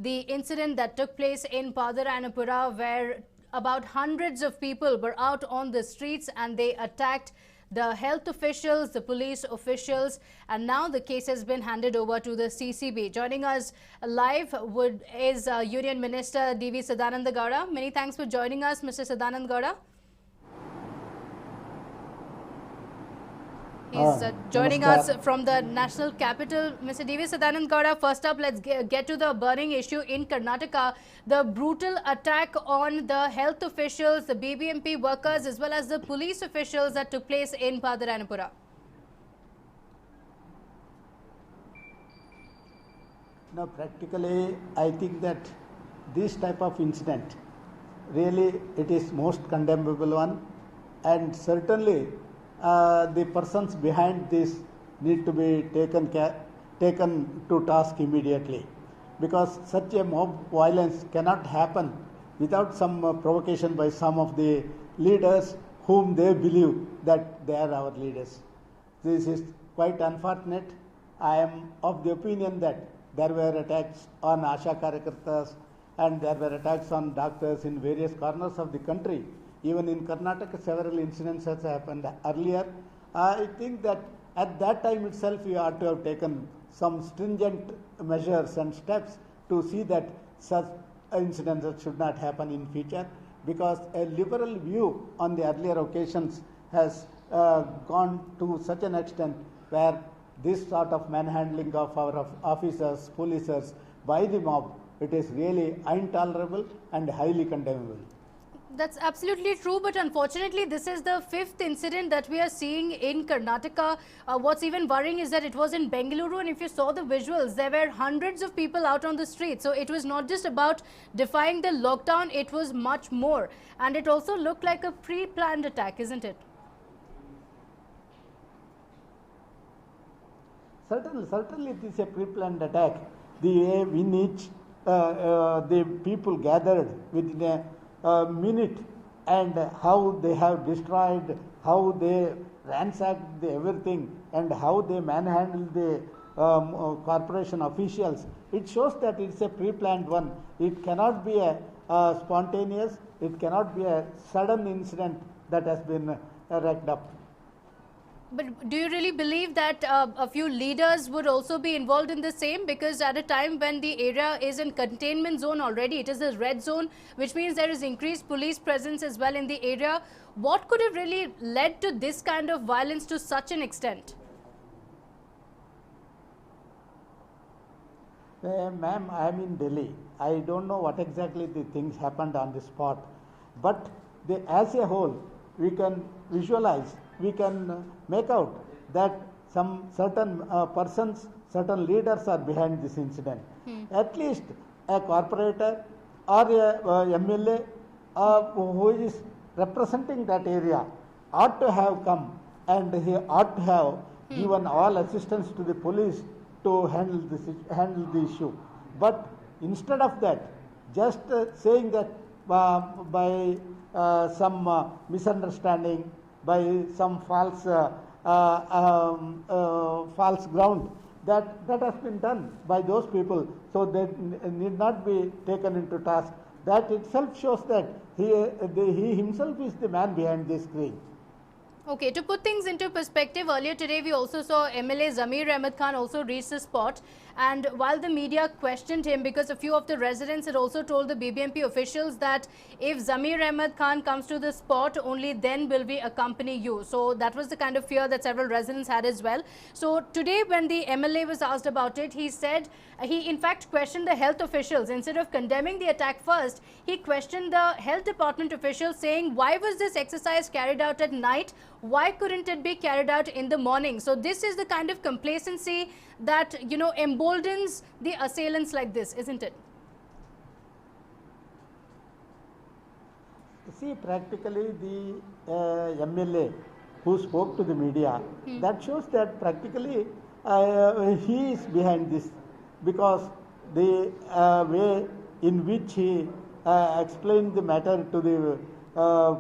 The incident that took place in Padaranapura, where about hundreds of people were out on the streets and they attacked the health officials, the police officials, and now the case has been handed over to the CCB. Joining us live is Union Minister D.V. Sadananda Gowda. Many thanks for joining us, Mr. Sadananda Gowda. He's joining us from the national capital. Mr. D.V. Sadananda Gowda, first up, let's get to the burning issue in Karnataka. The brutal attack on the health officials, the BBMP workers, as well as the police officials that took place in Padaranapura. No, practically, I think that this type of incident, really, it is most condemnable one, and certainly the persons behind this need to be taken to task immediately, because such a mob violence cannot happen without some provocation by some of the leaders whom they believe that they are our leaders. This is quite unfortunate. I am of the opinion that there were attacks on Asha Karyakartas and there were attacks on doctors in various corners of the country. Even in Karnataka, several incidents has happened earlier. I think that at that time itself, we ought to have taken some stringent measures and steps to see that such incidents should not happen in future, because a liberal view on the earlier occasions has gone to such an extent where this sort of manhandling of our officers, policers by the mob, it is really intolerable and highly condemnable. That's absolutely true, but unfortunately, this is the fifth incident that we are seeing in Karnataka. What's even worrying is that it was in Bengaluru, and if you saw the visuals, there were hundreds of people out on the street. So it was not just about defying the lockdown, it was much more. And it also looked like a pre-planned attack, isn't it? Certainly it is a pre-planned attack. The way in which the people gathered within a minute, and how they have destroyed, how they ransacked everything, and how they manhandled the corporation officials. It shows that it's a pre-planned one. It cannot be a spontaneous, it cannot be a sudden incident that has been racked up. But do you really believe that a few leaders would also be involved in the same? Because at a time when the area is in containment zone already, it is a red zone, which means there is increased police presence as well in the area. What could have really led to this kind of violence to such an extent? Ma'am, I am in Delhi. I don't know what exactly the things happened on the spot. But as a whole, we can visualize, we can make out that some certain persons, certain leaders are behind this incident. At least a corporator or a MLA who is representing that area ought to have come, and he ought to have given all assistance to the police to handle the issue. But instead of that, just saying that by some misunderstanding, by some false false ground, that has been done by those people, so they need not be taken into task. That itself shows that he himself is the man behind this screen. Okay, to put things into perspective, earlier today we also saw MLA Zamir Ahmed Khan also reach the spot, and while the media questioned him, because a few of the residents had also told the BBMP officials that if Zamir Ahmed Khan comes to the spot, only then will we accompany you. So that was the kind of fear that several residents had as well. So today when the MLA was asked about it, he said he in fact questioned the health officials. Instead of condemning the attack first, he questioned the health department officials, saying, why was this exercise carried out at night? Why couldn't it be carried out in the morning? So this is the kind of complacency that, you know, emboldens the assailants like this, isn't it? See, practically the MLA who spoke to the media, that shows that practically he is behind this, because the way in which he explained the matter to the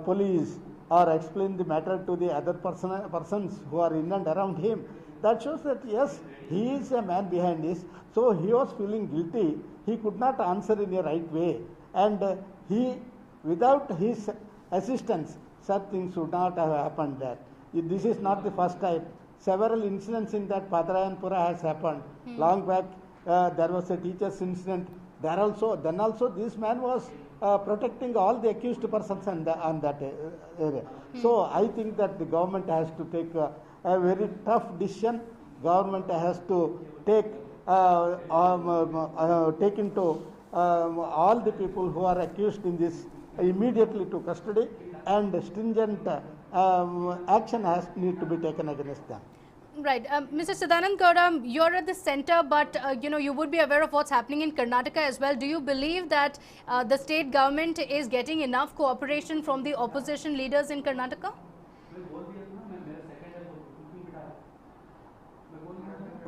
police, or explain the matter to the other persons who are in and around him, that shows that yes, he is a man behind this. So he was feeling guilty. He could not answer in a right way, and he, without his assistance, such things would not have happened there. This is not the first time. Several incidents in that Padarayanpura has happened. Long back, there was a teacher's incident. Then also this man was protecting all the accused persons on that area. So I think that the government has to take a very tough decision. Government has to take into all the people who are accused in this immediately to custody, and stringent action has need to be taken against them. Right. Mr. Sadanand Gowda, you're at the center, but you would be aware of what's happening in Karnataka as well. Do you believe that the state government is getting enough cooperation from the opposition leaders in Karnataka?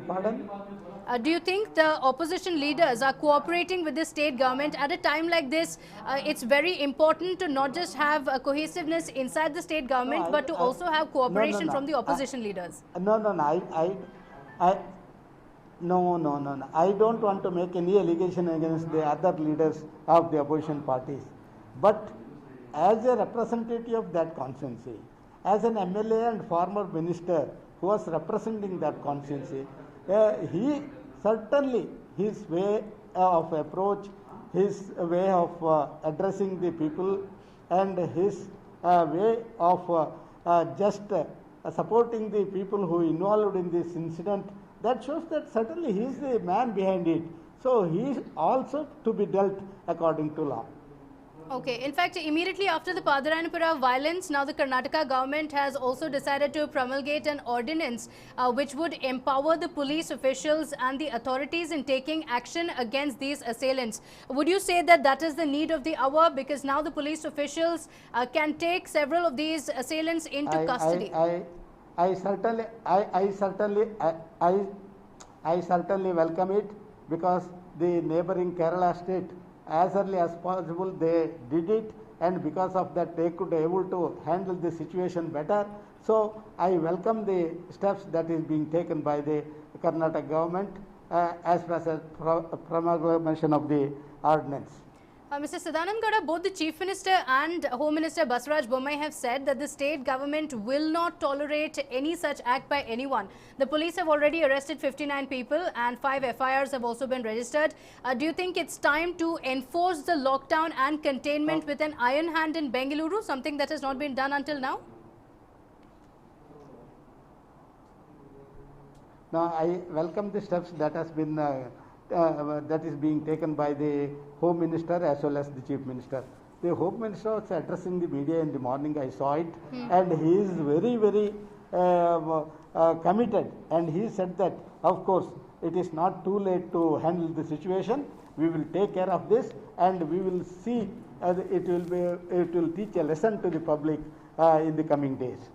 Pardon? Do you think the opposition leaders are cooperating with the state government at a time like this? It's very important to not just have a cohesiveness inside the state government, but to also have cooperation from the opposition leaders. No. I don't want to make any allegation against the other leaders of the opposition parties. But as a representative of that constituency, as an MLA and former minister who was representing that constituency, he certainly, his way of approach, his way of addressing the people, and his way of just supporting the people who involved in this incident, that shows that certainly he is the man behind it. So he is also to be dealt according to law. Okay. In fact, immediately after the Padarayanpura violence, now the Karnataka government has also decided to promulgate an ordinance which would empower the police officials and the authorities in taking action against these assailants. Would you say that that is the need of the hour, because now the police officials can take several of these assailants into custody? I certainly welcome it, because the neighboring Kerala state, as early as possible they did it, and because of that they could able to handle the situation better. So I welcome the steps that is being taken by the Karnataka government as far as promulgation of the ordinance. Mr. Sadanand Gowda, both the Chief Minister and Home Minister Basuraj Bommai have said that the state government will not tolerate any such act by anyone. The police have already arrested 59 people and 5 FIRs have also been registered. Do you think it's time to enforce the lockdown and containment with an iron hand in Bengaluru, something that has not been done until now? Now, I welcome the steps that has been that is being taken by the Home Minister as well as the Chief Minister. The Home Minister was addressing the media in the morning, I saw it, and he is very, very committed, and he said that, of course, it is not too late to handle the situation. We will take care of this, and we will see it will teach a lesson to the public in the coming days.